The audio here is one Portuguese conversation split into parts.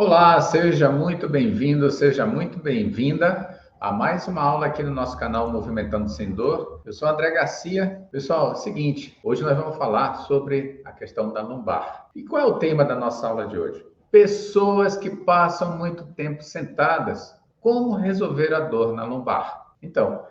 Olá, seja muito bem-vindo, seja muito bem-vinda a mais uma aula aqui no nosso canal Movimentando Sem Dor. Eu sou André Garcia. Pessoal, é o seguinte, hoje nós vamos falar sobre a questão da lombar. E qual é o tema da nossa aula de hoje? Pessoas que passam muito tempo sentadas, como resolver a dor na lombar? Então,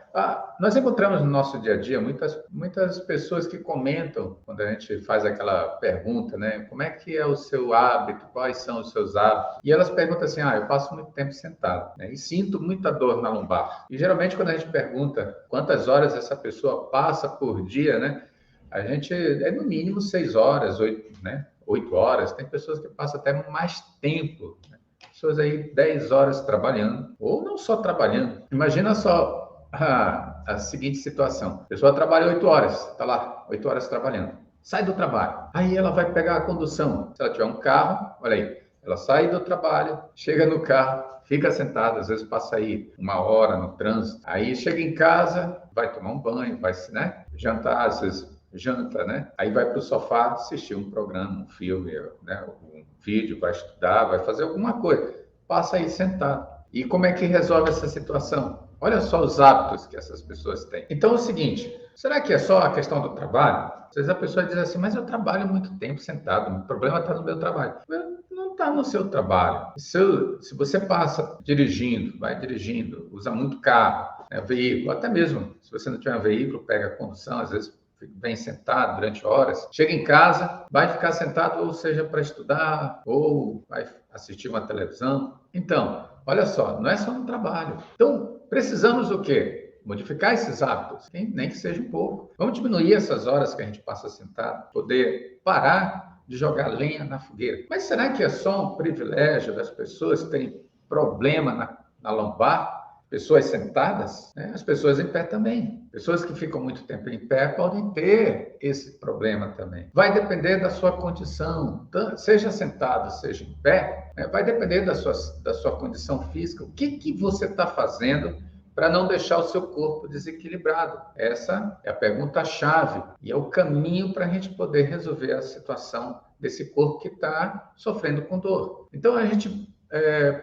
nós encontramos no nosso dia a dia muitas pessoas que comentam, quando a gente faz aquela pergunta, né? Como é que é o seu hábito? Quais são os seus hábitos? E elas perguntam assim, eu passo muito tempo sentado, né? E sinto muita dor na lombar. E geralmente quando a gente pergunta quantas horas essa pessoa passa por dia, né? A gente, é no mínimo 6 horas, 8, né? 8 horas. Tem pessoas que passam até mais tempo, né? Pessoas aí 10 horas trabalhando, ou não só trabalhando. Imagina só a seguinte situação. A pessoa trabalha 8 horas, está lá, 8 horas trabalhando. Sai do trabalho. Aí ela vai pegar a condução. Se ela tiver um carro, olha aí, ela sai do trabalho, chega no carro, fica sentada, às vezes passa aí 1 hora no trânsito. Aí chega em casa, vai tomar um banho, vai, né, jantar, às vezes janta, né? Aí vai para o sofá assistir um programa, um filme, né? Um vídeo, vai estudar, vai fazer alguma coisa. Passa aí sentado. E como é que resolve essa situação? Olha só os hábitos que essas pessoas têm. Então é o seguinte, será que é só a questão do trabalho? Às vezes a pessoa diz assim, mas eu trabalho muito tempo sentado, o problema está no meu trabalho. Não está no seu trabalho. Se você passa dirigindo, vai dirigindo, usa muito carro, né, veículo, até mesmo se você não tiver um veículo, pega a condução, às vezes bem sentado durante horas, chega em casa, vai ficar sentado, ou seja, para estudar, ou vai assistir uma televisão. Então, olha só, não é só no trabalho. Então, precisamos o quê? Modificar esses hábitos, nem que seja um pouco. Vamos diminuir essas horas que a gente passa sentado, poder parar de jogar lenha na fogueira. Mas será que é só um privilégio das pessoas que têm problema na lombar? Pessoas sentadas, né? As pessoas em pé também. Pessoas que ficam muito tempo em pé podem ter esse problema também. Vai depender da sua condição, seja sentado, seja em pé, né? Vai depender da sua condição física. O que você está fazendo para não deixar o seu corpo desequilibrado? Essa é a pergunta-chave e é o caminho para a gente poder resolver a situação desse corpo que está sofrendo com dor. Então, a gente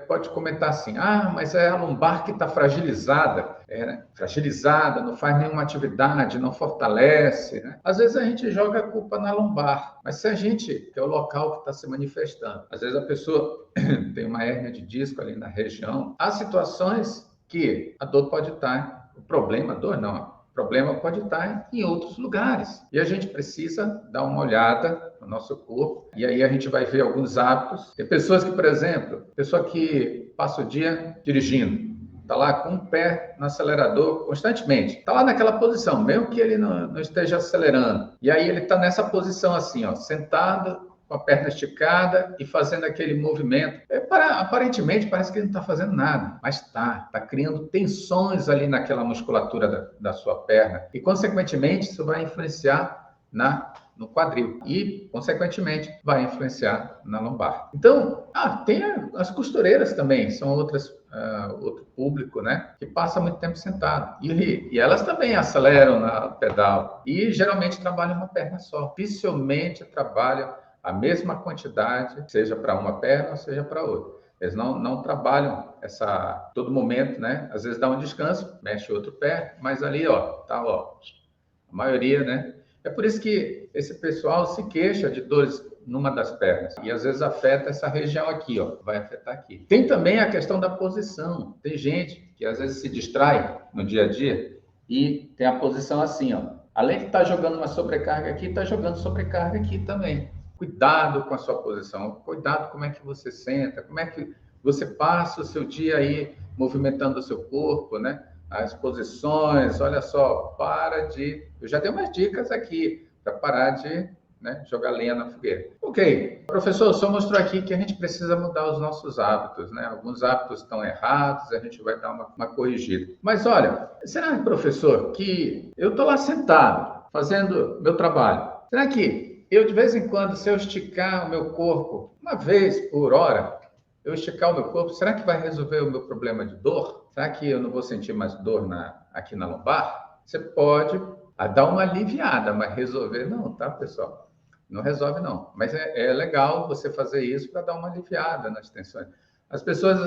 pode comentar assim, mas é a lombar que está fragilizada, né? Fragilizada, não faz nenhuma atividade, não fortalece, né? Às vezes a gente joga a culpa na lombar, mas se a gente, que é o local que está se manifestando, às vezes a pessoa tem uma hérnia de disco ali na região, há situações que a dor pode estar, o problema, a dor não, o problema pode estar em outros lugares. E a gente precisa dar uma olhada no nosso corpo. E aí a gente vai ver alguns hábitos. Tem pessoas que, por exemplo, pessoa que passa o dia dirigindo, está lá com um pé no acelerador constantemente. Está lá naquela posição, mesmo que ele não esteja acelerando. E aí ele está nessa posição assim, ó, sentado, com a perna esticada e fazendo aquele movimento. Aparentemente parece que ele não está fazendo nada, mas está criando tensões ali naquela musculatura da sua perna e, consequentemente, isso vai influenciar no quadril e, consequentemente, vai influenciar na lombar. Então, tem as costureiras também, são outro público, né, que passa muito tempo sentado. E elas também aceleram no pedal e geralmente trabalham uma perna só. Dificilmente trabalham a mesma quantidade, seja para uma perna ou seja para outra. Eles não trabalham todo momento, né? Às vezes dá um descanso, mexe outro pé, mas ali, tá, a maioria, né? É por isso que esse pessoal se queixa de dores numa das pernas. E às vezes afeta essa região aqui, vai afetar aqui. Tem também a questão da posição. Tem gente que às vezes se distrai no dia a dia e tem a posição assim, Além de estar jogando uma sobrecarga aqui, está jogando sobrecarga aqui também. Cuidado com a sua posição, cuidado como é que você senta, como é que você passa o seu dia aí movimentando o seu corpo, né? As posições, olha só, eu já dei umas dicas aqui para parar de, né, jogar lenha na fogueira. Ok, professor, só mostrou aqui que a gente precisa mudar os nossos hábitos, né? Alguns hábitos estão errados, a gente vai dar uma corrigida. Mas olha, será, professor, que eu estou lá sentado, fazendo meu trabalho, será que eu, de vez em quando, se eu esticar o meu corpo uma vez por hora, eu esticar o meu corpo, será que vai resolver o meu problema de dor? Será que eu não vou sentir mais dor aqui na lombar? Você pode dar uma aliviada, mas resolver não, tá, pessoal? não resolve não. Mas é legal você fazer isso para dar uma aliviada nas tensões. As pessoas,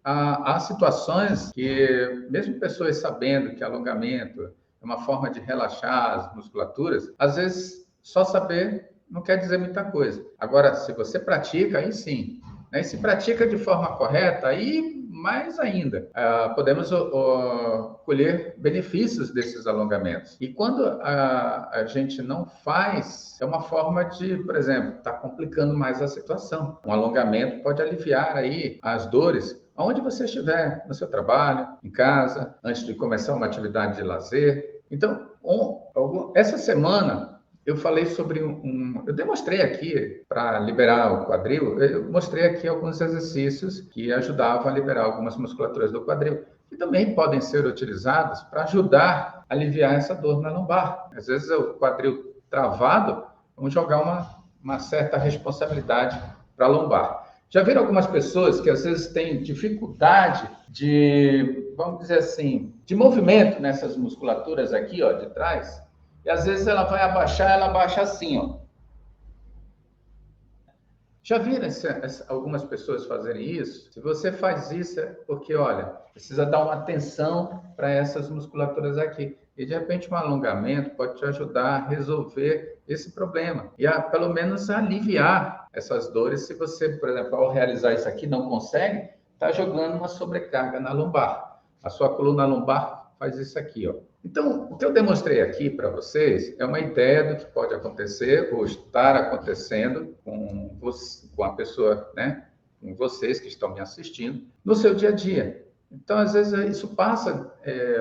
há situações que, mesmo pessoas sabendo que alongamento é uma forma de relaxar as musculaturas, às vezes só saber não quer dizer muita coisa. Agora, se você pratica, aí sim. Né? E se pratica de forma correta, aí mais ainda, podemos colher benefícios desses alongamentos. E quando a gente não faz, é uma forma de, por exemplo, está complicando mais a situação. Um alongamento pode aliviar aí as dores aonde você estiver, no seu trabalho, em casa, antes de começar uma atividade de lazer. Então, essa semana eu falei sobre eu demonstrei aqui, para liberar o quadril, eu mostrei aqui alguns exercícios que ajudavam a liberar algumas musculaturas do quadril, que também podem ser utilizados para ajudar a aliviar essa dor na lombar. Às vezes o quadril travado, vamos jogar uma certa responsabilidade para a lombar. Já viram algumas pessoas que às vezes têm dificuldade de, vamos dizer assim, de movimento nessas musculaturas aqui, ó, de trás? E às vezes ela vai abaixar, ela abaixa assim, ó. Já viram algumas pessoas fazerem isso? Se você faz isso, é porque, olha, precisa dar uma atenção para essas musculaturas aqui. E, de repente, um alongamento pode te ajudar a resolver esse problema. E, pelo menos, aliviar essas dores. Se você, por exemplo, ao realizar isso aqui, não consegue, está jogando uma sobrecarga na lombar. A sua coluna lombar faz isso aqui, ó. Então, o que eu demonstrei aqui para vocês é uma ideia do que pode acontecer ou estar acontecendo com a pessoa, né? Com vocês que estão me assistindo, no seu dia a dia. Então, às vezes, isso passa,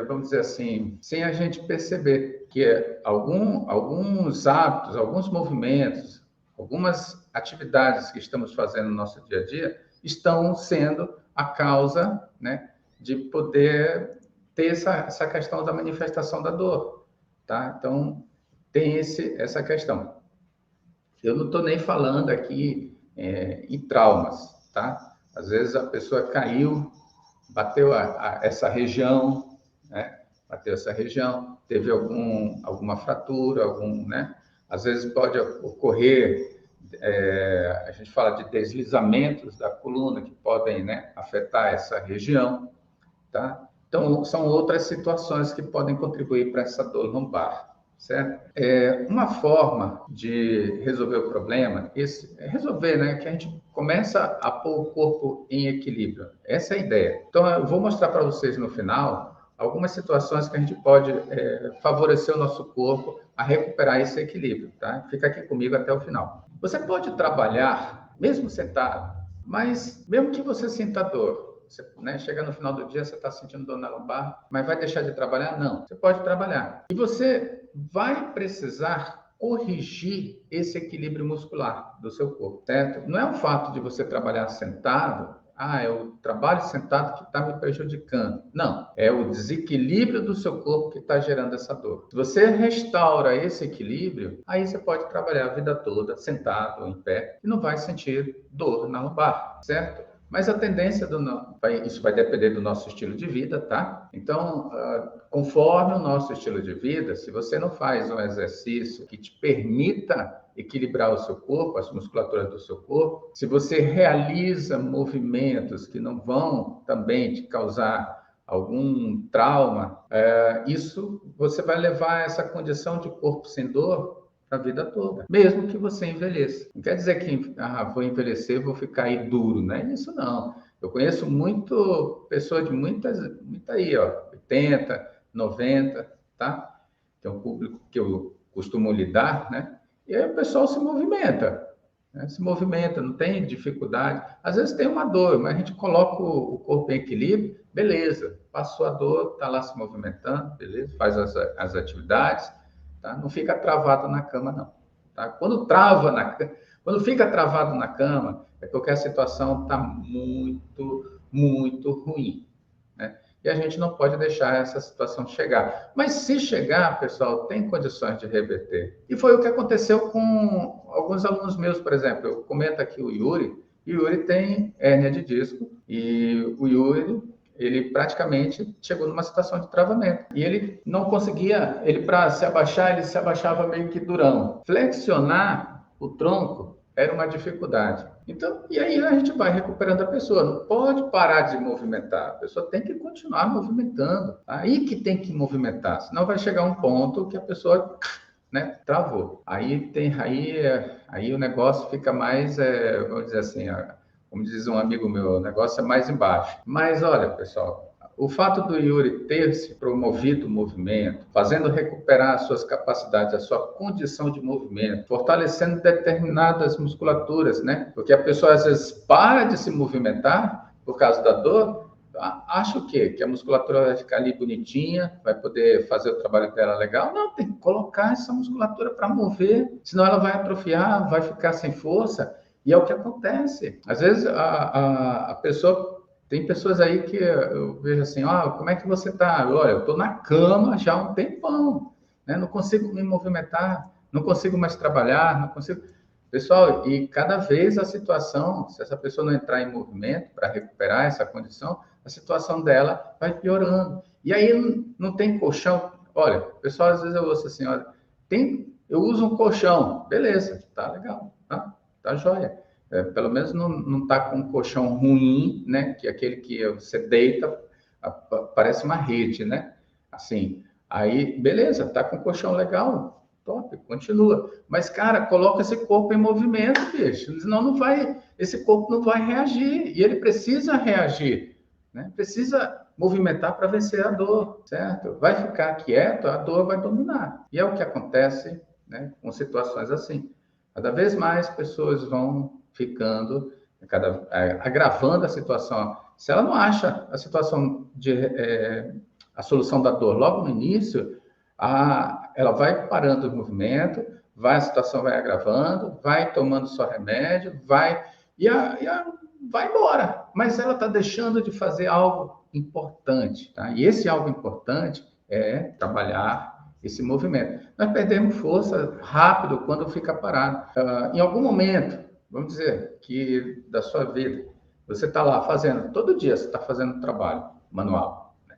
vamos dizer assim, sem a gente perceber que alguns hábitos, alguns movimentos, algumas atividades que estamos fazendo no nosso dia a dia estão sendo a causa, né, de poder ter essa questão da manifestação da dor, tá? Então, tem essa questão. Eu não estou nem falando aqui em traumas, tá? Às vezes a pessoa caiu, bateu essa região, né? Bateu essa região, teve alguma fratura, né? Às vezes pode ocorrer, a gente fala de deslizamentos da coluna que podem, né, afetar essa região, tá? Então, são outras situações que podem contribuir para essa dor lombar, certo? Uma forma de resolver o problema, resolver, né? Que a gente começa a pôr o corpo em equilíbrio. Essa é a ideia. Então, eu vou mostrar para vocês no final algumas situações que a gente pode favorecer o nosso corpo a recuperar esse equilíbrio, tá? Fica aqui comigo até o final. Você pode trabalhar, mesmo sentado, mas mesmo que você sinta dor, você, né, chega no final do dia, você está sentindo dor na lombar, mas vai deixar de trabalhar? Não, você pode trabalhar. E você vai precisar corrigir esse equilíbrio muscular do seu corpo, certo? Não é o fato de você trabalhar sentado, é o trabalho sentado que está me prejudicando. Não, é o desequilíbrio do seu corpo que está gerando essa dor. Se você restaura esse equilíbrio, aí você pode trabalhar a vida toda sentado ou em pé e não vai sentir dor na lombar, certo? Mas a tendência isso vai depender do nosso estilo de vida, tá? Então, conforme o nosso estilo de vida, se você não faz um exercício que te permita equilibrar o seu corpo, as musculaturas do seu corpo, se você realiza movimentos que não vão também te causar algum trauma, isso você vai levar essa condição de corpo sem dor a vida toda, mesmo que você envelheça. Não quer dizer que vou envelhecer, vou ficar aí duro, não é isso não. Eu conheço pessoas de muita aí, ó, 80, 90, tá? Que é um público que eu costumo lidar, né? E aí o pessoal se movimenta, né? Se movimenta, não tem dificuldade. Às vezes tem uma dor, mas a gente coloca o corpo em equilíbrio, beleza. Passou a dor, tá lá se movimentando, beleza? Faz as atividades. Tá? Não fica travado na cama, não. Tá? Quando fica travado na cama, é porque a situação está muito, muito ruim, né? E a gente não pode deixar essa situação chegar. Mas se chegar, pessoal, tem condições de reverter. E foi o que aconteceu com alguns alunos meus, por exemplo. Eu comento aqui o Yuri. O Yuri tem hérnia de disco e o Yuri, ele praticamente chegou numa situação de travamento. E ele não conseguia, para se abaixar, ele se abaixava meio que durão. Flexionar, o tronco era uma dificuldade. Então, e aí a gente vai recuperando a pessoa. Não pode parar de movimentar. A pessoa tem que continuar movimentando. Aí que tem que movimentar. Senão vai chegar um ponto que a pessoa, né, travou. Aí o negócio fica mais, vamos dizer assim, como diz um amigo meu, o negócio é mais embaixo. Mas olha, pessoal, o fato do Yuri ter se promovido o movimento, fazendo recuperar as suas capacidades, a sua condição de movimento, fortalecendo determinadas musculaturas, né? Porque a pessoa às vezes para de se movimentar por causa da dor, acha o quê? Que a musculatura vai ficar ali bonitinha, vai poder fazer o trabalho dela legal? Não, tem que colocar essa musculatura para mover, senão ela vai atrofiar, vai ficar sem força. E é o que acontece. Às vezes a pessoa... Tem pessoas aí que eu vejo assim, como é que você está? Olha, eu estou na cama já há um tempão, né? Não consigo me movimentar, não consigo mais trabalhar, não consigo... Pessoal, e cada vez a situação, se essa pessoa não entrar em movimento para recuperar essa condição, a situação dela vai piorando. E aí não tem colchão. Olha, pessoal, às vezes eu ouço assim, olha, eu uso um colchão. Beleza, tá legal, tá jóia. Pelo menos não está com um colchão ruim, né? Que é aquele que você deita, parece uma rede, né? Assim, aí, beleza, tá com um colchão legal, top, continua. Mas, cara, coloca esse corpo em movimento, bicho, senão esse corpo não vai reagir, e ele precisa reagir, né? Precisa movimentar para vencer a dor, certo? Vai ficar quieto, a dor vai dominar. E é o que acontece, né, com situações assim. Cada vez mais pessoas vão ficando, agravando a situação. Se ela não acha a situação a solução da dor logo no início, ela vai parando o movimento, a situação vai agravando, vai tomando só remédio, vai embora. Mas ela está deixando de fazer algo importante, tá? E esse algo importante é trabalhar esse movimento. Nós perdemos força rápido quando fica parado. Em algum momento, vamos dizer, que da sua vida, você está lá fazendo, todo dia você está fazendo trabalho manual. Né?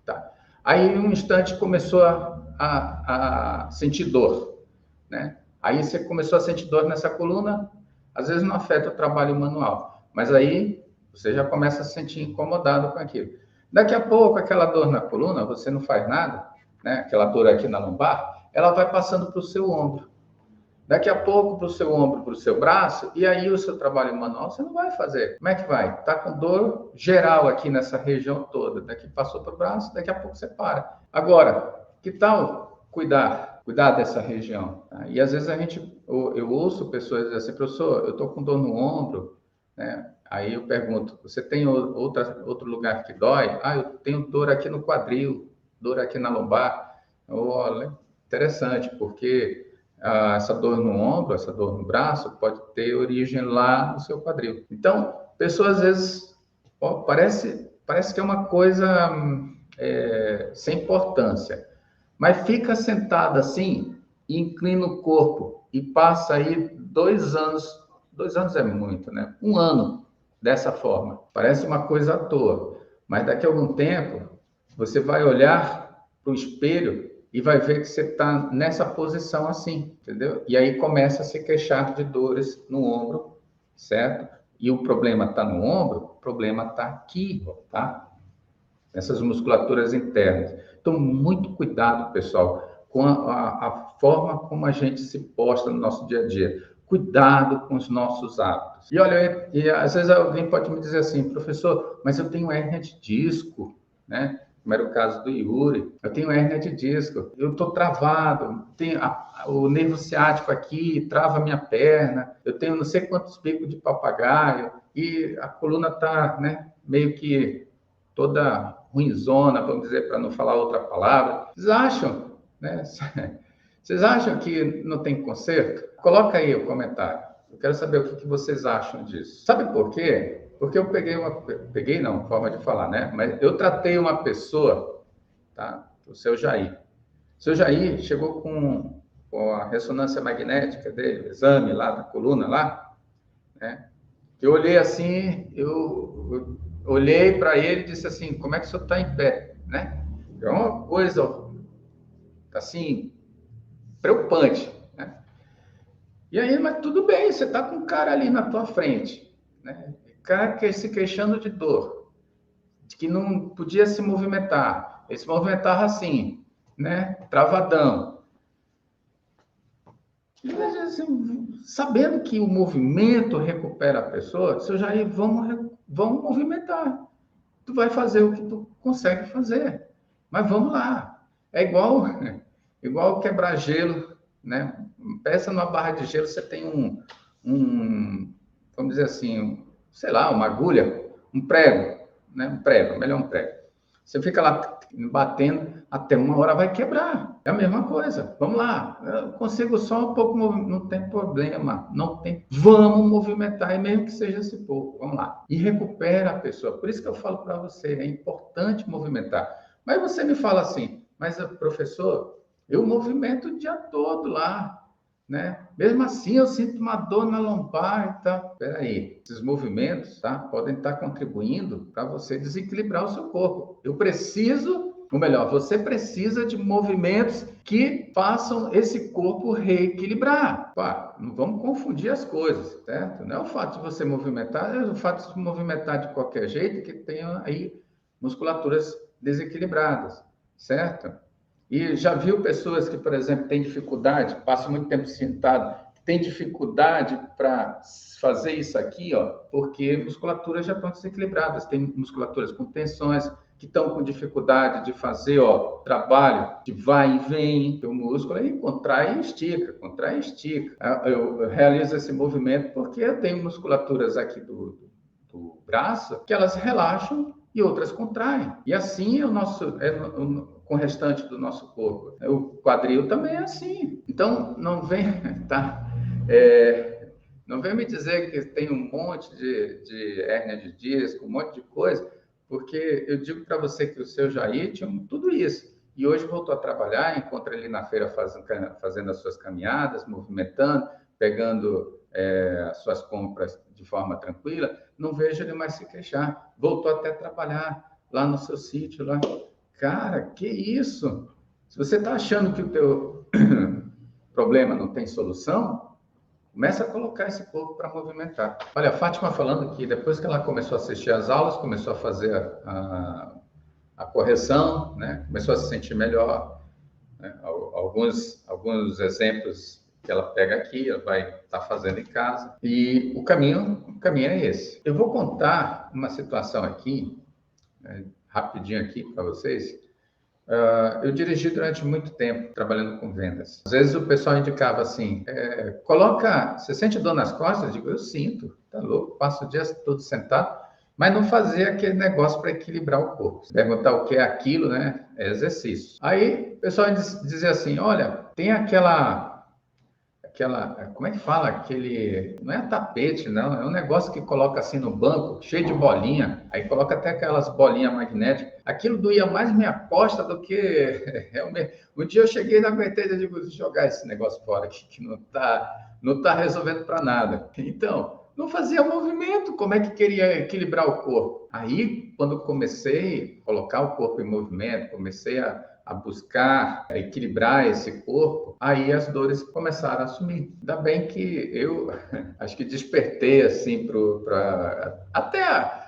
Tá. Aí, um instante, começou a sentir dor. Né? Aí, você começou a sentir dor nessa coluna, às vezes não afeta o trabalho manual, mas aí você já começa a se sentir incomodado com aquilo. Daqui a pouco, aquela dor na coluna, você não faz nada, né? Aquela dor aqui na lombar, ela vai passando para o seu ombro. Daqui a pouco para o seu ombro, para o seu braço, e aí o seu trabalho manual você não vai fazer. Como é que vai? Está com dor geral aqui nessa região toda. Daqui passou para o braço, daqui a pouco você para. Agora, que tal cuidar dessa região? E às vezes eu ouço pessoas dizer assim, professor, eu estou com dor no ombro, né? Aí eu pergunto, você tem outro lugar que dói? Eu tenho dor aqui no quadril, dor aqui na lombar. Olha, interessante, porque essa dor no ombro, essa dor no braço, pode ter origem lá no seu quadril. Então, pessoas às vezes, parece que é uma coisa sem importância, mas fica sentada assim, e inclina o corpo, e passa aí 2 anos, 2 anos é muito, né? 1 ano dessa forma. Parece uma coisa à toa, mas daqui a algum tempo, você vai olhar para o espelho e vai ver que você está nessa posição assim, entendeu? E aí começa a se queixar de dores no ombro, certo? E o problema está no ombro, o problema está aqui, tá? Essas musculaturas internas. Então, muito cuidado, pessoal, com a forma como a gente se posta no nosso dia a dia. Cuidado com os nossos hábitos. E olha, às vezes alguém pode me dizer assim, professor, mas eu tenho hérnia de disco, né? Como era o caso do Yuri, eu tenho hérnia de disco, eu estou travado, tenho o nervo ciático aqui, trava minha perna, eu tenho não sei quantos bicos de papagaio, e a coluna está, né, meio que toda ruinzona, vamos dizer, para não falar outra palavra. Vocês acham, né? Vocês acham que não tem conserto? Coloca aí o comentário. Eu quero saber o que vocês acham disso. Sabe por quê? Porque eu peguei não, forma de falar, né? Mas eu tratei uma pessoa, tá? O seu Jair. O seu Jair chegou com a ressonância magnética dele, o exame lá da coluna lá, né? Eu olhei assim, eu olhei para ele e disse assim, como é que o senhor está em pé, né? É uma coisa, assim, preocupante, né? E aí, mas tudo bem, você está com um cara ali na tua frente, né? O cara se queixando de dor, de que não podia se movimentar. Ele se movimentava assim, né? Travadão. E, assim, sabendo que o movimento recupera a pessoa, seu Jair, vamos movimentar. Tu vai fazer o que tu consegue fazer. Mas vamos lá. É igual quebrar gelo, né? Peça numa barra de gelo, você tem vamos dizer assim, sei lá, uma agulha, um prego, né? Um prego, melhor um prego. Você fica lá batendo, até uma hora vai quebrar. É a mesma coisa. Vamos lá. Eu consigo só um pouco, não tem problema. Não tem. Vamos movimentar, e mesmo que seja esse pouco. Vamos lá. E recupera a pessoa. Por isso que eu falo para você, é importante movimentar. Mas você me fala assim, mas professor, eu movimento o dia todo lá, né? Mesmo assim, eu sinto uma dor na lombar e tal. Espera aí, esses movimentos, tá, podem estar contribuindo para você desequilibrar o seu corpo. Eu preciso, ou melhor, você precisa de movimentos que façam esse corpo reequilibrar. Pá, não vamos confundir as coisas, certo? Não é o fato de você movimentar, é o fato de se movimentar de qualquer jeito que tenha aí musculaturas desequilibradas, certo? E já viu pessoas que, por exemplo, têm dificuldade, passam muito tempo sentado, têm dificuldade para fazer isso aqui, ó, porque musculaturas já estão desequilibradas, tem musculaturas com tensões, que estão com dificuldade de fazer, ó, trabalho de vai e vem do músculo, aí contrai e estica, contrai e estica. Eu realizo esse movimento porque eu tenho musculaturas aqui do braço que elas relaxam e outras contraem. E assim é o nosso, com o restante do nosso corpo. O quadril também é assim. Então, não vem, tá? Não vem me dizer que tem um monte de hérnia de disco, um monte de coisa, porque eu digo para você que o seu Jair tinha tudo isso. E hoje voltou a trabalhar, encontra ele na feira fazendo as suas caminhadas, movimentando, pegando as suas compras de forma tranquila. Não vejo ele mais se queixar. Voltou até a trabalhar lá no seu sítio, lá. Cara, que isso? Se você está achando que o teu problema não tem solução, começa a colocar esse corpo para movimentar. Olha, a Fátima falando que depois que ela começou a assistir às aulas, começou a fazer a correção, né? Começou a se sentir melhor. Né? Alguns exemplos que ela pega aqui, ela vai estar fazendo em casa. E o caminho é esse. Eu vou contar uma situação aqui, né, rapidinho aqui para vocês. Eu dirigi durante muito tempo trabalhando com vendas. Às vezes o pessoal indicava assim, você sente dor nas costas? Eu digo, eu sinto, tá louco, passo o dia todo sentado, mas não fazia aquele negócio para equilibrar o corpo. Perguntar o que é aquilo, né? É exercício. Aí o pessoal dizia assim, olha, tem aquela, como é que fala? Não é tapete, não, é um negócio que coloca assim no banco, cheio de bolinha, aí coloca até aquelas bolinhas magnéticas. Aquilo doía mais minha costa do que realmente. Um dia eu cheguei e não aguentei, eu digo, jogar esse negócio fora aqui, que não tá resolvendo para nada. Então, não fazia movimento, como é que queria equilibrar o corpo? Aí, quando comecei a colocar o corpo em movimento, comecei a buscar equilibrar esse corpo, aí as dores começaram a sumir. Ainda bem que eu acho que despertei assim até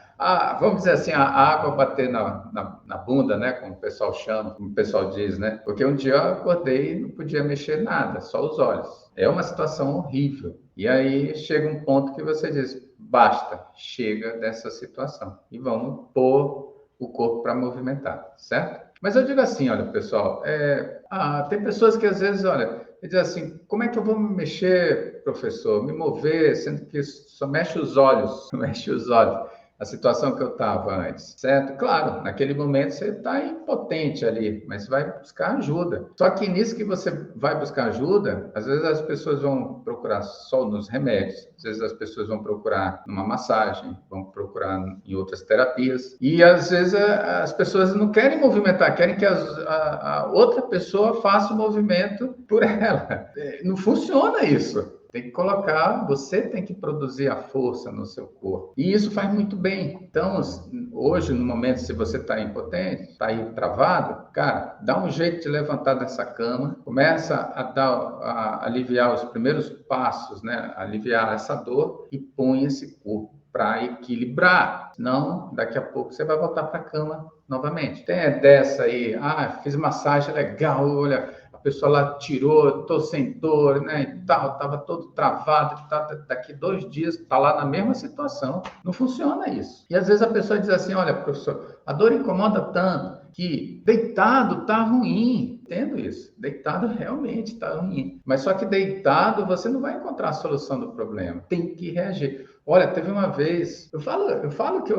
vamos dizer assim, a água bater na bunda, né? Como o pessoal chama, como o pessoal diz, né? Porque um dia eu acordei e não podia mexer nada, só os olhos. É uma situação horrível. E aí chega um ponto que você diz, basta, chega dessa situação. E vamos pôr o corpo para movimentar, certo? Mas eu digo assim, olha, pessoal, tem pessoas que às vezes, olha, dizem assim, como é que eu vou me mexer, professor? Me mover, sendo que só mexe os olhos, mexe os olhos. A situação que eu estava antes, certo? Claro, naquele momento você está impotente ali, mas você vai buscar ajuda. Só que nisso que você vai buscar ajuda, às vezes as pessoas vão procurar só nos remédios, às vezes as pessoas vão procurar numa massagem, vão procurar em outras terapias, e às vezes as pessoas não querem movimentar, querem que a outra pessoa faça o movimento por ela. Não funciona isso. Tem que colocar, você tem que produzir a força no seu corpo. E isso faz muito bem. Então, hoje, no momento, se você está impotente, está aí travado, cara, dá um jeito de levantar dessa cama, começa a aliviar os primeiros passos, né? Aliviar essa dor e põe esse corpo para equilibrar. Senão, daqui a pouco você vai voltar para a cama novamente. Tem dessa aí, fiz massagem legal, olha, a pessoa lá tirou, tô sem dor, né, e tal, tava todo travado, daqui 2 dias tá lá na mesma situação. Não funciona isso. E às vezes a pessoa diz assim, olha, professor, a dor incomoda tanto que deitado tá ruim. Entendo isso. Deitado realmente tá ruim. Mas só que deitado você não vai encontrar a solução do problema. Tem que reagir. Olha, teve uma vez, eu falo que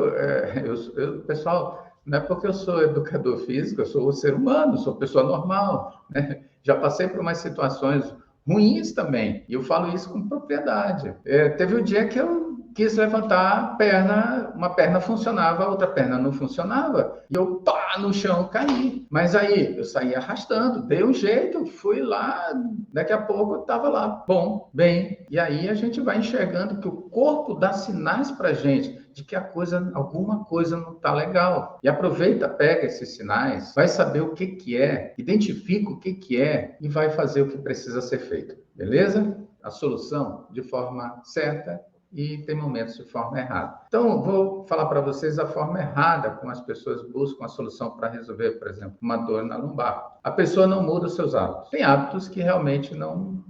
pessoal, não é porque eu sou educador físico, eu sou ser humano, sou pessoa normal, né? Já passei por umas situações ruins também, e eu falo isso com propriedade. Teve um dia que eu quis levantar a perna, uma perna funcionava, a outra perna não funcionava, e eu, no chão, caí. Mas aí, eu saí arrastando, dei um jeito, fui lá, daqui a pouco eu estava lá, bom, bem. E aí a gente vai enxergando que o corpo dá sinais para a gente de que alguma coisa não está legal. E aproveita, pega esses sinais, vai saber o que que é, identifica o que que é e vai fazer o que precisa ser feito. Beleza? A solução de forma certa e tem momentos de forma errada. Então, vou falar para vocês a forma errada como as pessoas buscam a solução para resolver, por exemplo, uma dor na lombar. A pessoa não muda os seus hábitos. Tem hábitos que realmente não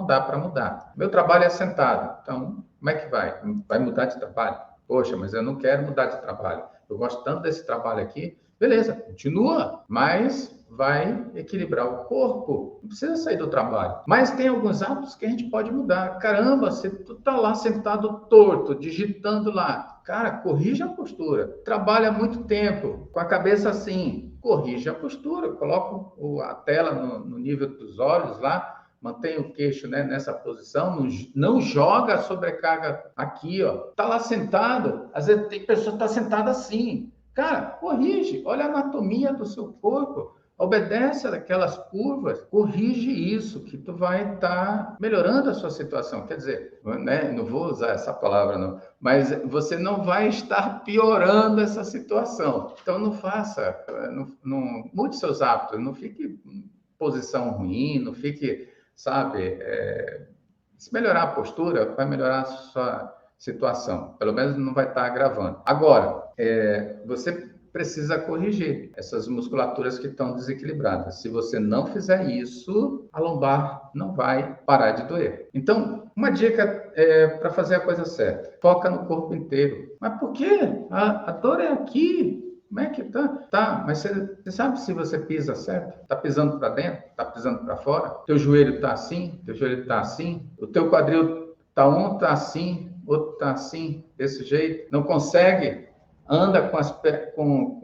dá para mudar. Meu trabalho é sentado, então como é que vai? Vai mudar de trabalho? Poxa, mas eu não quero mudar de trabalho. Eu gosto tanto desse trabalho aqui. Beleza, continua, mas vai equilibrar o corpo. Não precisa sair do trabalho. Mas tem alguns hábitos que a gente pode mudar. Caramba, você tá lá sentado torto, digitando lá. Cara, corrija a postura. Trabalha muito tempo com a cabeça assim. Corrija a postura. Coloca a tela no nível dos olhos lá. Mantém o queixo, né, nessa posição, não joga a sobrecarga aqui, ó. Tá lá sentado, às vezes tem pessoa que tá sentada assim. Cara, corrige, olha a anatomia do seu corpo, obedece aquelas curvas, corrige isso, que tu vai estar melhorando a sua situação. Quer dizer, né, não vou usar essa palavra não, mas você não vai estar piorando essa situação. Então não faça, não mude seus hábitos, não fique em posição ruim, não fique, sabe, se melhorar a postura, vai melhorar a sua situação. Pelo menos não vai estar agravando. Agora, você precisa corrigir essas musculaturas que estão desequilibradas. Se você não fizer isso, a lombar não vai parar de doer. Então, uma dica para fazer a coisa certa: foca no corpo inteiro. Mas por quê? A dor é aqui. Como é que tá? Tá, mas você sabe se você pisa certo? Tá pisando para dentro? Tá pisando para fora? Teu joelho tá assim? Teu joelho tá assim? O teu quadril tá assim, outro tá assim, desse jeito? Não consegue? Anda com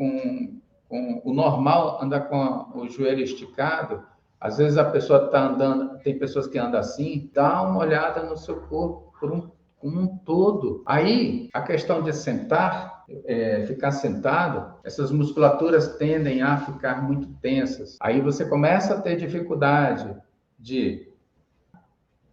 o normal, anda com o joelho esticado. Às vezes a pessoa está andando, tem pessoas que andam assim. Dá uma olhada no seu corpo como um todo. Aí, a questão de sentar, ficar sentado, essas musculaturas tendem a ficar muito tensas. Aí você começa a ter dificuldade de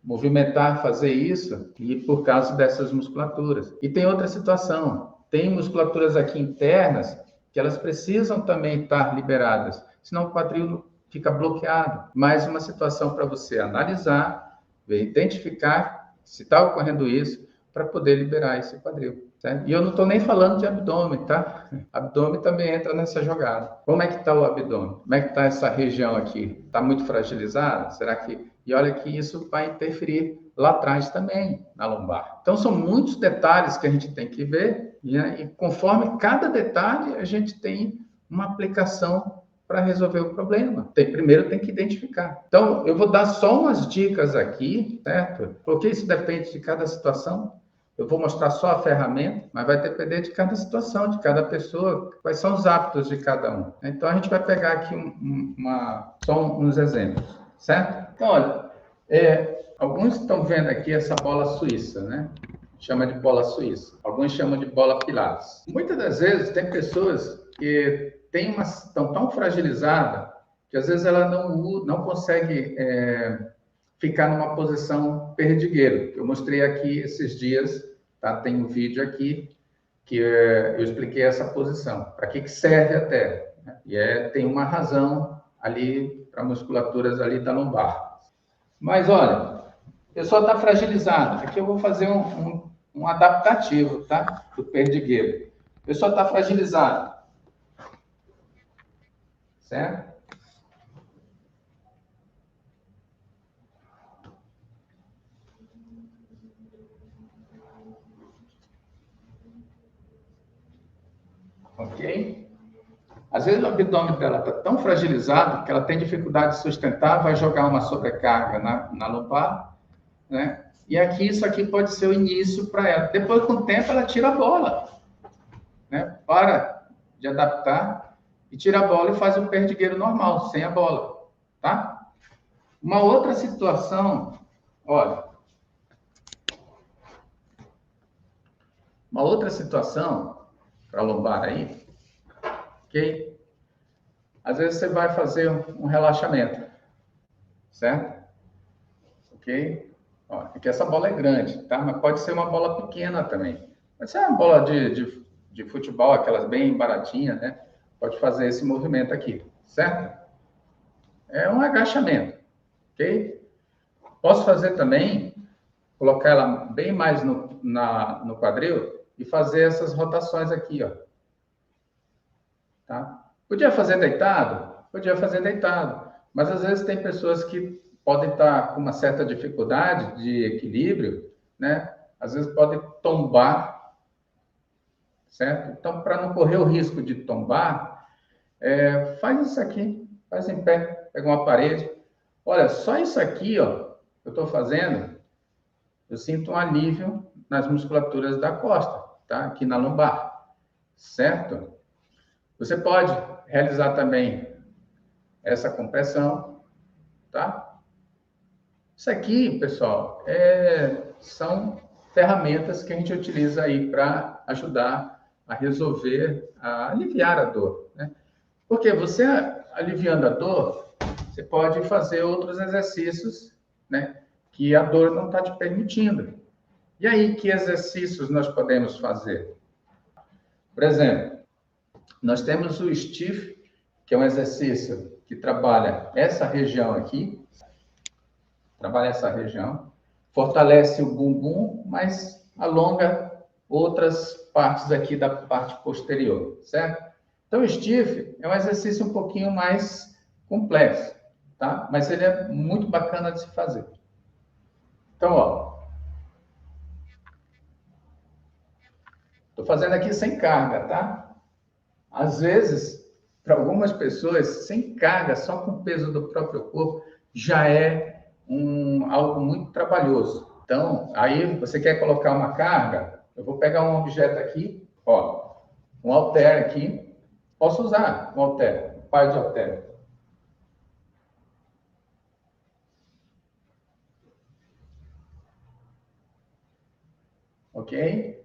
movimentar, fazer isso, e por causa dessas musculaturas. E tem outra situação. Tem musculaturas aqui internas que elas precisam também estar liberadas, senão o quadril fica bloqueado. Mais uma situação para você analisar, ver, identificar se está ocorrendo isso, para poder liberar esse quadril. Certo? E eu não estou nem falando de abdômen, tá? Abdômen também entra nessa jogada. Como é que está o abdômen? Como é que está essa região aqui? Está muito fragilizada? Será que... E olha que isso vai interferir lá atrás também, na lombar. Então, são muitos detalhes que a gente tem que ver, e conforme cada detalhe, a gente tem uma aplicação para resolver o problema. Primeiro tem que identificar. Então, eu vou dar só umas dicas aqui, certo? Porque isso depende de cada situação. Eu vou mostrar só a ferramenta, mas vai depender de cada situação, de cada pessoa, quais são os hábitos de cada um. Então, a gente vai pegar aqui só uns exemplos, certo? Então, olha, alguns estão vendo aqui essa bola suíça, né? Chama de bola suíça. Alguns chamam de bola pilates. Muitas das vezes tem pessoas que estão tão fragilizadas que às vezes ela não consegue ficar numa posição perdigueiro. Eu mostrei aqui esses dias, tá? Tem um vídeo aqui que eu expliquei essa posição. Para que serve até? Né? E tem uma razão ali para musculaturas ali da lombar. Mas olha, a pessoa está fragilizada. Aqui eu vou fazer um adaptativo, tá? Do perdigueiro. A pessoa está fragilizada. Certo? Ok? Às vezes o abdômen dela está tão fragilizado que ela tem dificuldade de sustentar, vai jogar uma sobrecarga na lombar, né? E aqui, isso aqui pode ser o início para ela. Depois, com o tempo, ela tira a bola, né? Para de adaptar e tira a bola e faz um perdigueiro normal, sem a bola, tá? Uma outra situação, olha. Uma outra situação para a lombar aí, ok? Às vezes você vai fazer um relaxamento, certo? Ok? Ó, aqui essa bola é grande, tá? Mas pode ser uma bola pequena também. Pode ser uma bola de futebol, aquelas bem baratinhas, né? Pode fazer esse movimento aqui, certo? É um agachamento, ok? Posso fazer também, colocar ela bem mais no quadril e fazer essas rotações aqui, ó. Tá? Podia fazer deitado? Podia fazer deitado. Mas às vezes tem pessoas que podem estar com uma certa dificuldade de equilíbrio, né? Às vezes podem tombar, certo? Então, para não correr o risco de tombar, faz isso aqui, faz em pé, pega uma parede. Olha, só isso aqui, ó, eu estou fazendo, eu sinto um alívio nas musculaturas da costa, tá? Aqui na lombar, certo? Você pode realizar também essa compressão, tá? Isso aqui, pessoal, são ferramentas que a gente utiliza aí para ajudar a resolver, a aliviar a dor, né? Porque você aliviando a dor, você pode fazer outros exercícios, né? Que a dor não está te permitindo. E aí, que exercícios nós podemos fazer? Por exemplo, nós temos o stiff, que é um exercício que trabalha essa região aqui, fortalece o bumbum, mas alonga outras partes aqui da parte posterior, certo? Então, o stiff é um exercício um pouquinho mais complexo, tá? Mas ele é muito bacana de se fazer. Então, ó, estou fazendo aqui sem carga, tá? Às vezes, para algumas pessoas, sem carga, só com o peso do próprio corpo, já é algo muito trabalhoso. Então, aí você quer colocar uma carga, eu vou pegar um objeto aqui, ó, um halter aqui, posso usar um halter, um par de halter. Ok?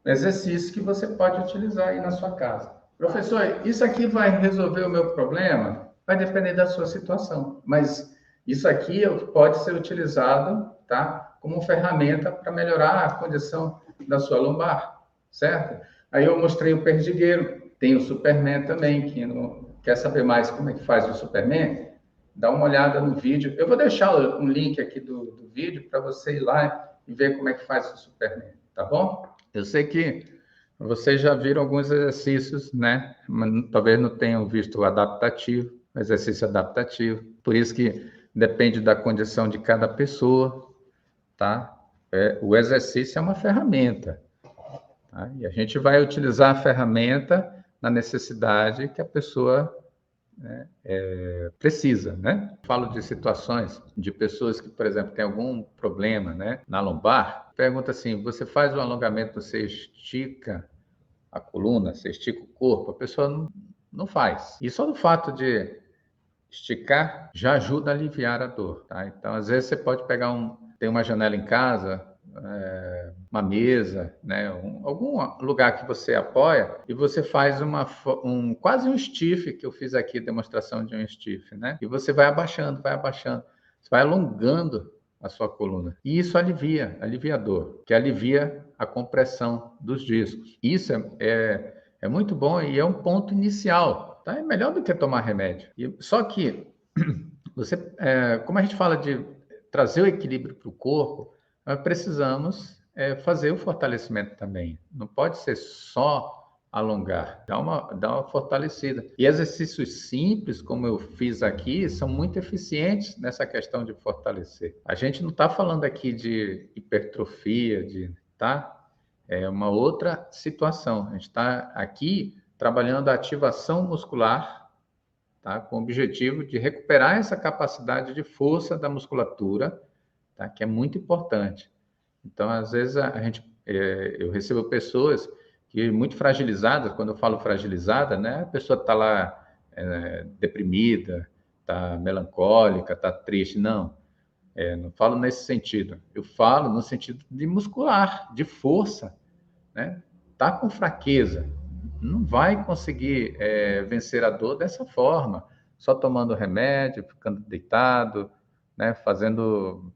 Exercício que você pode utilizar aí na sua casa. Professor, isso aqui vai resolver o meu problema? Vai depender da sua situação, mas isso aqui é o que pode ser utilizado, tá? Como ferramenta para melhorar a condição da sua lombar, certo? Aí eu mostrei o perdigueiro, tem o Superman também, que quer saber mais como é que faz o Superman? Dá uma olhada no vídeo. Eu vou deixar um link aqui do vídeo para você ir lá e ver como é que faz o Superman, tá bom? Eu sei que vocês já viram alguns exercícios, né? Mas talvez não tenham visto o adaptativo, o exercício adaptativo. Por isso que depende da condição de cada pessoa, tá? O exercício é uma ferramenta, tá? E a gente vai utilizar a ferramenta na necessidade que a pessoa, né, precisa, né? Falo de situações de pessoas que, por exemplo, têm algum problema, né, na lombar. Pergunta assim: você faz um alongamento, você estica a coluna, você estica o corpo? A pessoa não faz. E só do fato de esticar já ajuda a aliviar a dor, tá? Então, às vezes você pode pegar tem uma janela em casa, uma mesa, né? Algum lugar que você apoia e você faz quase um stiff, que eu fiz aqui, demonstração de um stiff, né? E você vai abaixando, vai abaixando. Você vai alongando a sua coluna. E isso alivia a dor, que alivia a compressão dos discos. Isso é muito bom e é um ponto inicial, tá? É melhor do que tomar remédio. Só que como a gente fala de trazer o equilíbrio para o corpo, nós precisamos fazer o fortalecimento também. Não pode ser só alongar, dá uma fortalecida. E exercícios simples, como eu fiz aqui, são muito eficientes nessa questão de fortalecer. A gente não está falando aqui de hipertrofia, tá? É uma outra situação. A gente está aqui trabalhando a ativação muscular, tá? Com o objetivo de recuperar essa capacidade de força da musculatura, tá? Que é muito importante. Então, às vezes, eu recebo pessoas que muito fragilizadas. Quando eu falo fragilizada, né? A pessoa está lá deprimida, está melancólica, está triste. Não falo nesse sentido. Eu falo no sentido de muscular, de força, né? Tá com fraqueza, não vai conseguir vencer a dor dessa forma, só tomando remédio, ficando deitado, né? Fazendo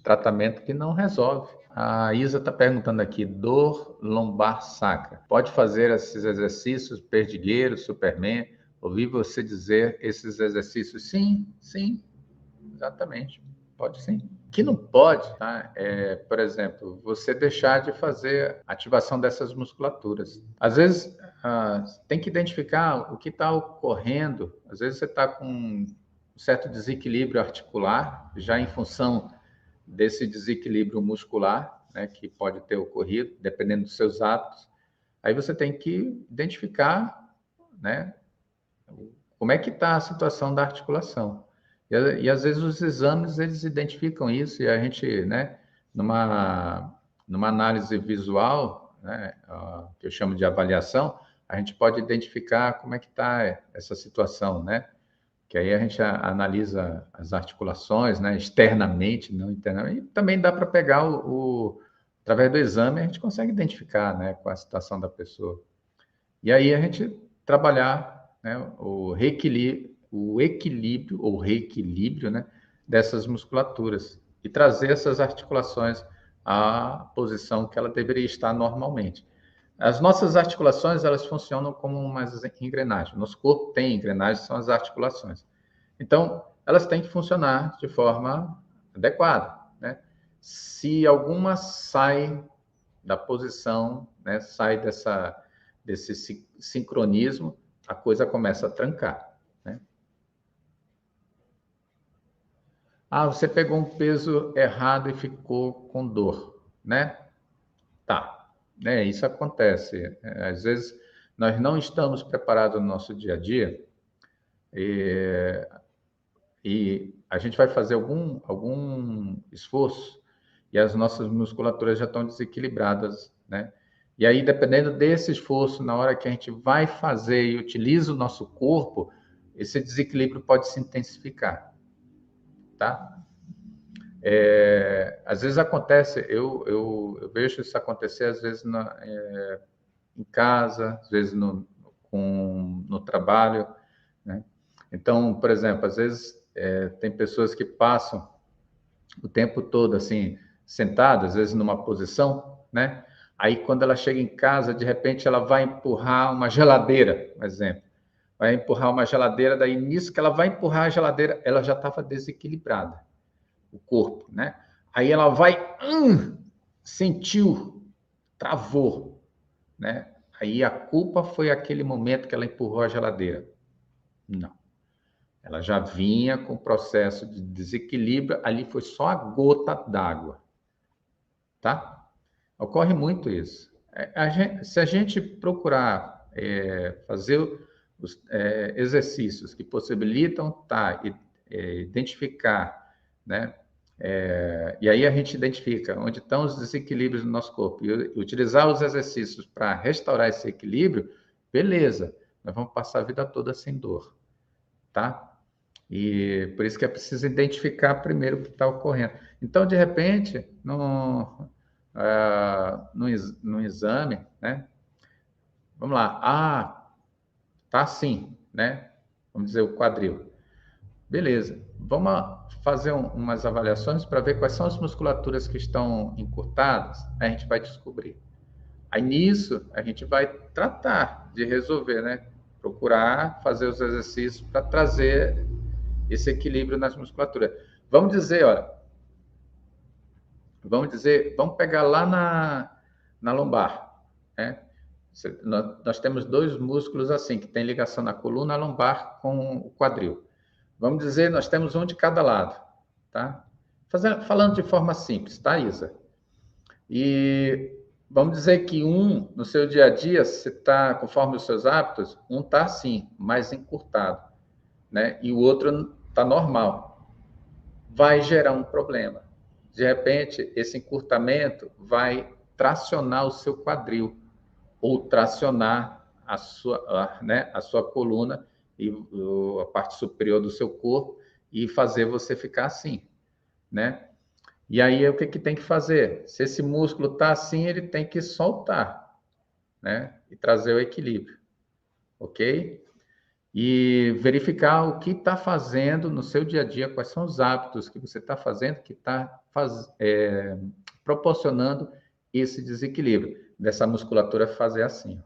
tratamento que não resolve. A Isa está perguntando aqui, dor lombar sacra. Pode fazer esses exercícios, perdigueiro, Superman? Ouvi você dizer esses exercícios. Sim, sim, exatamente. Pode sim. O que não pode, tá? Por exemplo, você deixar de fazer ativação dessas musculaturas. Às vezes, tem que identificar o que está ocorrendo. Às vezes você está com um certo desequilíbrio articular, já em função desse desequilíbrio muscular, né, que pode ter ocorrido, dependendo dos seus hábitos. Aí você tem que identificar, né, como é que está a situação da articulação. E às vezes os exames, eles identificam isso, e a gente, né, numa análise visual, né, que eu chamo de avaliação, a gente pode identificar como é que está essa situação, né? Que aí a gente analisa as articulações, né, externamente, não internamente, e também dá para pegar através do exame, a gente consegue identificar, né, qual a situação da pessoa. E aí a gente trabalhar, né, o equilíbrio ou reequilíbrio, né, dessas musculaturas e trazer essas articulações à posição que ela deveria estar normalmente. As nossas articulações, elas funcionam como umas engrenagens. Nosso corpo tem engrenagens, são as articulações. Então, elas têm que funcionar de forma adequada, né? Se alguma sai da posição, né, sai desse sincronismo, a coisa começa a trancar, né? Você pegou um peso errado e ficou com dor, né? Tá, né? Isso acontece. Às vezes nós não estamos preparados no nosso dia a dia e a gente vai fazer algum esforço e as nossas musculaturas já estão desequilibradas, né? E aí, dependendo desse esforço, na hora que a gente vai fazer e utiliza o nosso corpo, esse desequilíbrio pode se intensificar, tá? Às vezes acontece, eu vejo isso acontecer, às vezes em casa, às vezes no trabalho, né? Então, por exemplo, às vezes tem pessoas que passam o tempo todo assim, sentadas, às vezes numa posição, né? Aí quando ela chega em casa, de repente ela vai empurrar uma geladeira, por exemplo. Vai empurrar uma geladeira, daí nisso que ela vai empurrar a geladeira, ela já estava desequilibrada, o corpo, né? Aí ela vai, sentiu, travou, né? Aí a culpa foi aquele momento que ela empurrou a geladeira. Não. Ela já vinha com o processo de desequilíbrio, ali foi só a gota d'água, tá? Ocorre muito isso. Se a gente procurar fazer os exercícios que possibilitam identificar, né? E aí a gente identifica onde estão os desequilíbrios do nosso corpo e utilizar os exercícios para restaurar esse equilíbrio, beleza, nós vamos passar a vida toda sem dor, tá? E por isso que é preciso identificar primeiro o que está ocorrendo. Então, de repente, no exame, né? Vamos lá, tá assim, né? Vamos dizer, o quadril. Beleza. vamos fazer umas avaliações para ver quais são as musculaturas que estão encurtadas, a gente vai descobrir. Aí nisso, a gente vai tratar de resolver, né? Procurar fazer os exercícios para trazer esse equilíbrio nas musculaturas. Vamos dizer, olha, vamos pegar lá na lombar, né? Nós temos dois músculos assim, que tem ligação na coluna lombar com o quadril. Vamos dizer, nós temos um de cada lado, tá? Falando de forma simples, tá, Isa? E vamos dizer que um, no seu dia a dia, você está, conforme os seus hábitos, um está assim, mais encurtado, né? E o outro está normal. Vai gerar um problema. De repente, esse encurtamento vai tracionar o seu quadril, ou tracionar a sua coluna e a parte superior do seu corpo e fazer você ficar assim, né? E aí, o que tem que fazer? Se esse músculo está assim, ele tem que soltar, né? E trazer o equilíbrio, ok? E verificar o que está fazendo no seu dia a dia, quais são os hábitos que você está fazendo, que está proporcionando esse desequilíbrio, dessa musculatura fazer assim,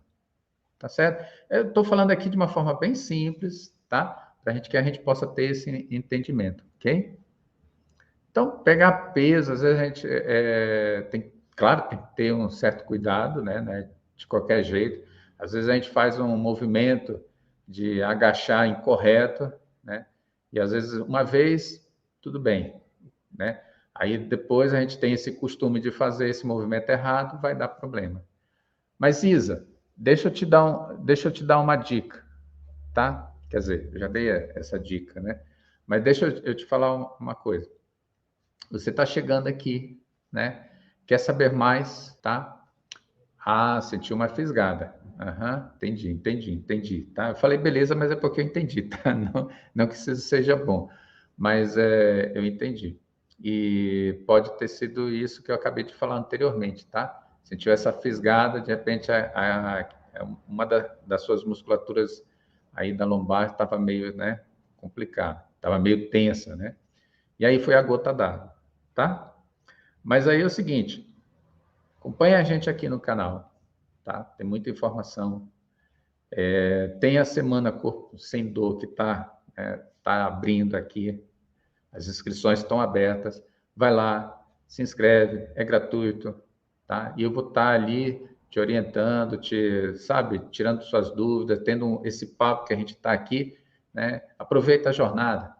tá certo? Eu estou falando aqui de uma forma bem simples, tá? Para que a gente possa ter esse entendimento, ok? Então, pegar peso, às vezes a gente claro, tem que ter um certo cuidado, né? De qualquer jeito. Às vezes a gente faz um movimento de agachar incorreto, né? E às vezes uma vez, tudo bem, né? Aí depois a gente tem esse costume de fazer esse movimento errado, vai dar problema. Mas, Isa, deixa eu te dar uma dica, tá? Quer dizer, eu já dei essa dica, né? Mas deixa eu te falar uma coisa. Você está chegando aqui, né? Quer saber mais, tá? Ah, sentiu uma fisgada. Aham, entendi, tá? Eu falei, beleza, mas é porque eu entendi, tá? Não que isso seja bom, mas eu entendi. E pode ter sido isso que eu acabei de falar anteriormente, tá? Sentiu essa fisgada, de repente uma das suas musculaturas aí da lombar estava meio, né, complicada, estava meio tensa, né? E aí foi a gota d'água, tá? Mas aí é o seguinte, acompanha a gente aqui no canal, tá? Tem muita informação. Tem a Semana Corpo Sem Dor que tá abrindo aqui, as inscrições estão abertas. Vai lá, se inscreve, é gratuito, tá? E eu vou estar ali te orientando, sabe, tirando suas dúvidas, tendo esse papo que a gente está aqui, né? Aproveita a jornada.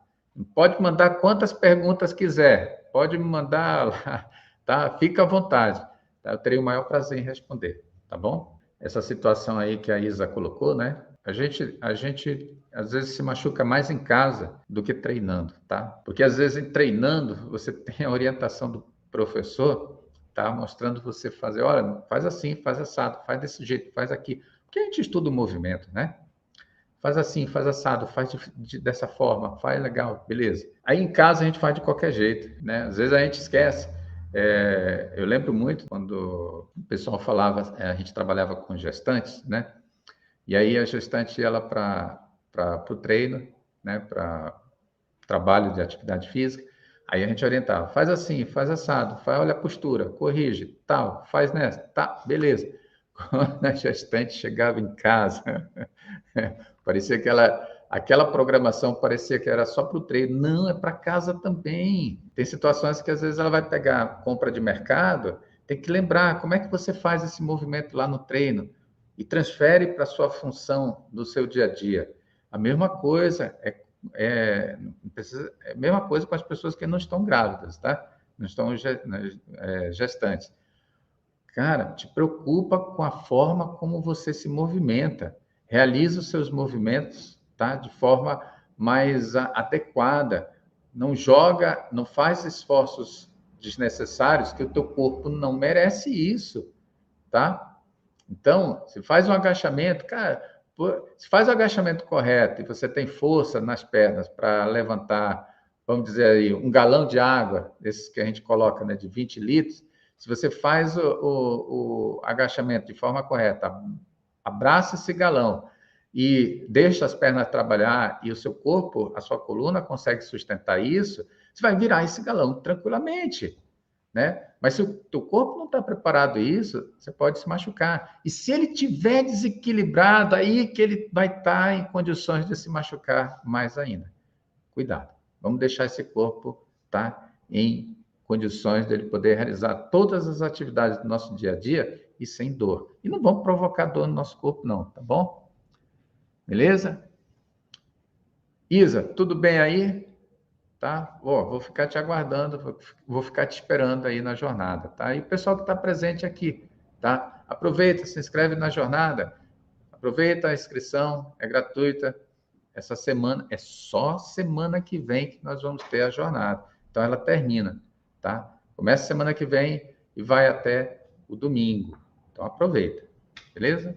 Pode mandar quantas perguntas quiser, pode me mandar lá, tá? Fica à vontade, tá? Eu terei o maior prazer em responder, tá bom? Essa situação aí que a Isa colocou, né? A gente às vezes se machuca mais em casa do que treinando, tá? Porque às vezes em treinando você tem a orientação do professor, tá? Mostrando você fazer, olha, faz assim, faz assado, faz desse jeito, faz aqui. Porque a gente estuda o movimento, né? Faz assim, faz assado, faz dessa forma, faz legal, beleza. Aí em casa a gente faz de qualquer jeito, né? Às vezes a gente esquece. Eu lembro muito quando o pessoal falava, a gente trabalhava com gestantes, né? E aí a gestante ia lá para o treino, né? Para trabalho de atividade física. Aí a gente orientava, faz assim, faz assado, olha a postura, corrige, tal, faz nessa, tá, beleza. Quando a gestante chegava em casa, parecia que aquela programação parecia que era só para o treino. Não, é para casa também. Tem situações que às vezes ela vai pegar compra de mercado, tem que lembrar como é que você faz esse movimento lá no treino e transfere para a sua função do seu dia a dia. A mesma coisa é a mesma coisa com as pessoas que não estão grávidas, tá? Não estão gestantes. Cara, te preocupa com a forma como você se movimenta. Realiza os seus movimentos, tá? De forma mais adequada. Não joga, não faz esforços desnecessários que o teu corpo não merece isso, tá? Então, se faz um agachamento, cara, se faz o agachamento correto e você tem força nas pernas para levantar, vamos dizer aí, um galão de água, esses que a gente coloca, né, de 20 litros, se você faz o agachamento de forma correta, abraça esse galão e deixa as pernas trabalhar e o seu corpo, a sua coluna consegue sustentar isso, você vai virar esse galão tranquilamente, né? Mas se o teu corpo não está preparado a isso, você pode se machucar. E se ele tiver desequilibrado, aí que ele vai estar em condições de se machucar mais ainda. Cuidado. Vamos deixar esse corpo em condições dele poder realizar todas as atividades do nosso dia a dia e sem dor. E não vamos provocar dor no nosso corpo, não, tá bom? Beleza? Isa, tudo bem aí? Tá? Vou ficar te aguardando, vou ficar te esperando aí na jornada, tá? E o pessoal que está presente aqui, tá? Aproveita, se inscreve na jornada, aproveita a inscrição, é gratuita. Essa semana, é só semana que vem que nós vamos ter a jornada. Então, ela termina, tá? Começa semana que vem e vai até o domingo. Então, aproveita, beleza?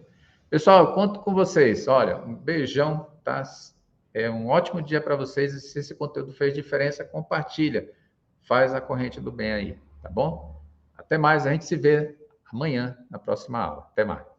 Pessoal, eu conto com vocês. Olha, um beijão, tá? É um ótimo dia para vocês. E se esse conteúdo fez diferença, compartilha. Faz a corrente do bem aí, tá bom? Até mais, a gente se vê amanhã na próxima aula. Até mais.